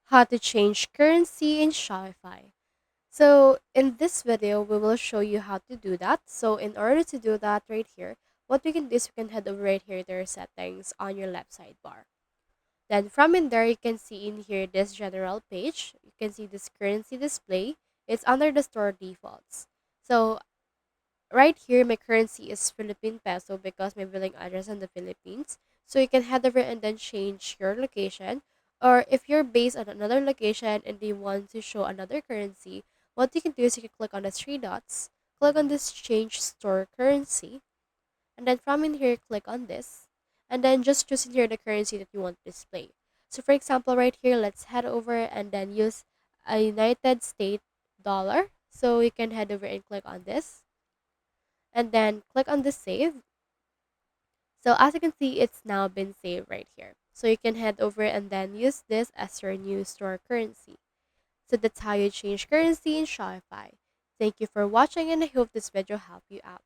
how to change currency in Shopify. So in this video, we will show you how to do that. So in order to do that right here, what we can do is we can head over right here to our settings on your left sidebar. Then from in there, you can see in here this general page. You can see this currency display. It's under the store defaults. So right here, my currency is Philippine peso because my billing address is in the Philippines. So you can head over and then change your location. Or if you're based on another location and you want to show another currency, what you can do is you can click on the three dots, click on this change store currency, and then from in here, click on this, and then just choose in here the currency that you want to display. So for example, right here, let's head over and then use a United States dollar. So you can head over and click on this and then click on the save. So as you can see, it's now been saved right here. So you can head over and then use this as your new store currency. So that's how you change currency in Shopify. Thank you for watching and I hope this video helped you out.